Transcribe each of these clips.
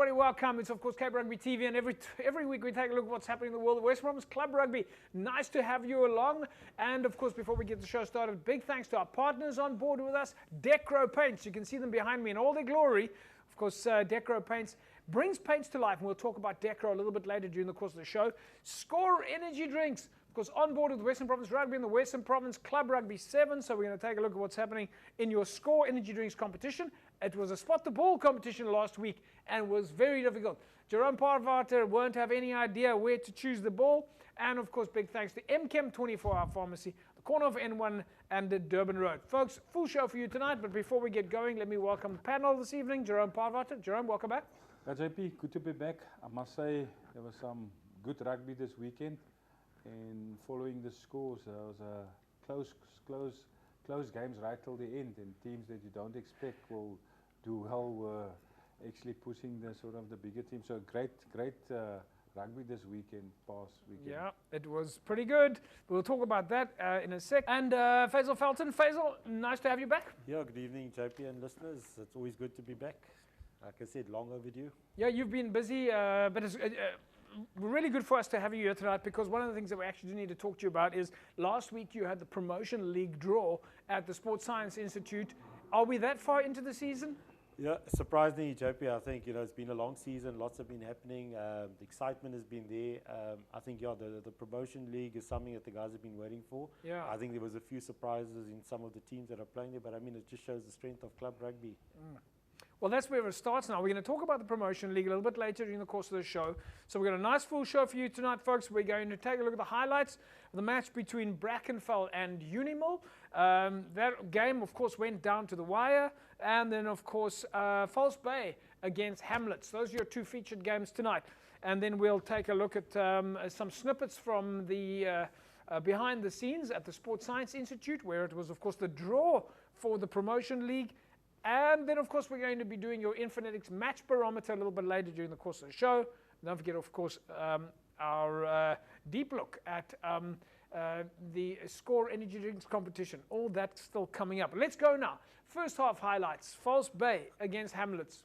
everybody, welcome. It's of course Cape Rugby TV, and every week we take a look at what's happening in the world of Western Province Club Rugby. Nice to have you along. And of course, before we get the show started, big thanks to our partners on board with us, Decro Paints. You can see them behind me in all their glory. Of course, Decro Paints brings paints to life, and we'll talk about Decro a little bit later during the course of the show. Score Energy Drinks, of course, on board with Western Province Rugby and the Western Province Club Rugby 7. So we're going to take a look at what's happening in your Score Energy Drinks competition. It was a spot the ball competition last week and was very difficult. Jerome Parvater won't have any idea where to choose the ball. And of course, big thanks to MChem 24-hour Pharmacy, the corner of N1 and the Durban Road. Folks, full show for you tonight, but before we get going, let me welcome the panel this evening. Jerome Parvater. Jerome, welcome back. JP, good to be back. I must say there was some good rugby this weekend, and following the scores, there was a close games right till the end, and teams that you don't expect will do well were actually pushing the sort of the bigger team. So great rugby this weekend, past weekend. Yeah, it was pretty good. We'll talk about that in a sec. And Faisal Felton. Faisal, nice to have you back. Yeah, good evening, JP and listeners. It's always good to be back. Like I said, long overdue. Yeah, you've been busy, but it's really good for us to have you here tonight, because one of the things that we actually do need to talk to you about is last week you had the Promotion League draw at the Sports Science Institute. Are we that far into the season? Yeah, surprisingly, JP, I think, it's been a long season. Lots have been happening. The excitement has been there. I think, the Promotion League is something that the guys have been waiting for. Yeah. I think there was a few surprises in some of the teams that are playing there, but I mean, it just shows the strength of club rugby. Well, that's where it starts now. We're going to talk about the Promotion League a little bit later during the course of the show. So we've got a nice full show for you tonight, folks. We're going to take a look at the highlights of the match between Brackenfell and Unimil. That game, of course, went down to the wire. And then, of course, Falsebay against Hamlets. Those are your two featured games tonight. And then we'll take a look at some snippets from the behind the scenes at the Sports Science Institute, where it was, of course, the draw for the Promotion League. And then, of course, we're going to be doing your Infinetics match barometer a little bit later during the course of the show. Don't forget, of course, our deep look at the Score Energy Drinks competition. All that's still coming up. Let's go now. First half highlights. Falsebay against Hamlets.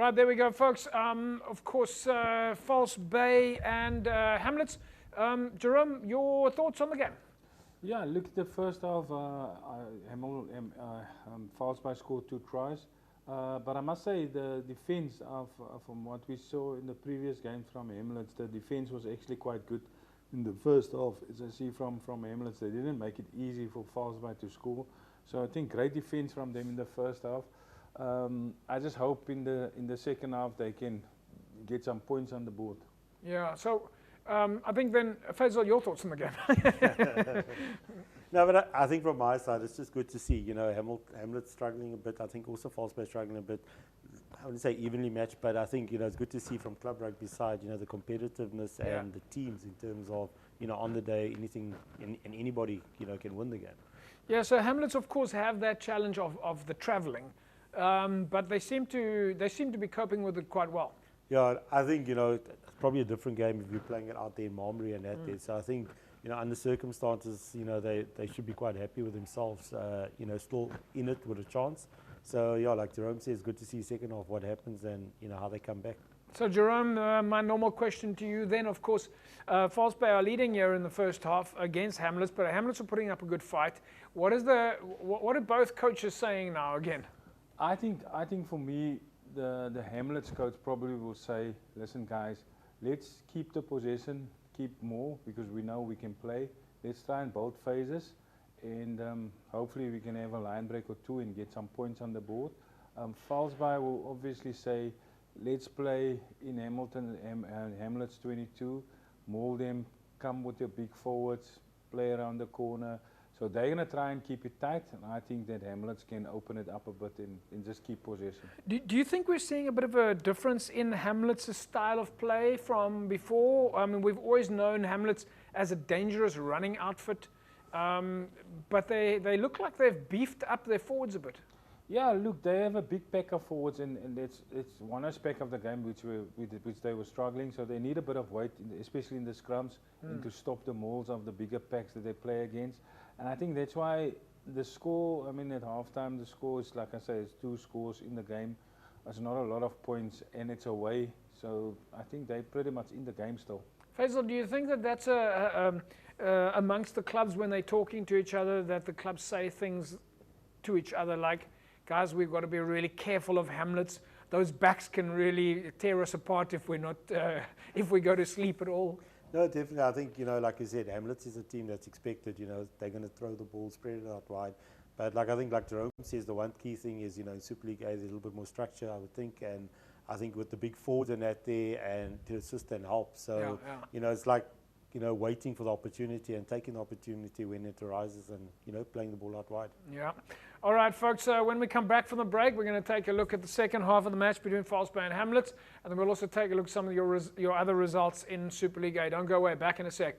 right, there we go, folks. Of course, Falsebay and Hamlets. Jerome, your thoughts on the game? Yeah, look at the first half. Falsebay scored 2 tries. But I must say the defense from what we saw in the previous game from Hamlets, the defense was actually quite good in the first half. As I see from Hamlets, they didn't make it easy for Falsebay to score. So I think great defense from them in the first half. I just hope in the second half they can get some points on the board. Yeah, so I think then, Faisal, your thoughts on the game? No, but I think from my side, it's just good to see, Hamlet struggling a bit. I think also Falsebay struggling a bit. I wouldn't say evenly matched, but I think, it's good to see from club rugby side, the competitiveness and the teams in terms of, on the day, anything and anybody, can win the game. Yeah, so Hamlets, of course, have that challenge of the travelling, but they seem to be coping with it quite well. Yeah, I think, it's probably a different game if you're playing it out there in Malmedy and that there. So I think, under circumstances, they should be quite happy with themselves, still in it with a chance. So, yeah, like Jerome says, good to see second half what happens and, how they come back. So, Jerome, my normal question to you then, of course, Falsebay are leading here in the first half against Hamlets, but Hamlets are putting up a good fight. What are both coaches saying now again? I think for me, the Hamlets coach probably will say, listen guys, let's keep the possession, keep more, because we know we can play. Let's try and build phases, and hopefully we can have a line break or 2 and get some points on the board. Falsebay will obviously say, let's play in Hamlets 22, mold them, come with your big forwards, play around the corner. So they're going to try and keep it tight, and I think that Hamlets can open it up a bit and just keep possession. Do you think we're seeing a bit of a difference in Hamlets' style of play from before? I mean, we've always known Hamlets as a dangerous running outfit, but they look like they've beefed up their forwards a bit. Yeah, look, they have a big pack of forwards, and it's one aspect of the game which they were struggling. So they need a bit of weight, especially in the scrums, and to stop the mauls of the bigger packs that they play against. And I think that's why the score, at halftime, the score is, like I say, it's 2 scores in the game. It's not a lot of points, and it's away. So I think they're pretty much in the game still. Faisal, do you think that that's amongst the clubs when they're talking to each other, that the clubs say things to each other like, guys, we've got to be really careful of Hamlets. Those backs can really tear us apart if we're not, if we go to sleep at all. No, definitely. I think, like you said, Hamlets is a team that's expected, they're going to throw the ball, spread it out wide. But I think like Jerome says, the one key thing is, in Super League A, there's a little bit more structure, I would think. And I think with the big forwards and that there and to assist and help. So, it's like, waiting for the opportunity and taking the opportunity when it arises and, playing the ball out wide. Yeah. All right, folks, when we come back from the break, we're going to take a look at the second half of the match between Falsebay and Hamlets, and then we'll also take a look at some of your other results in Super League A. Don't go away. Back in a sec.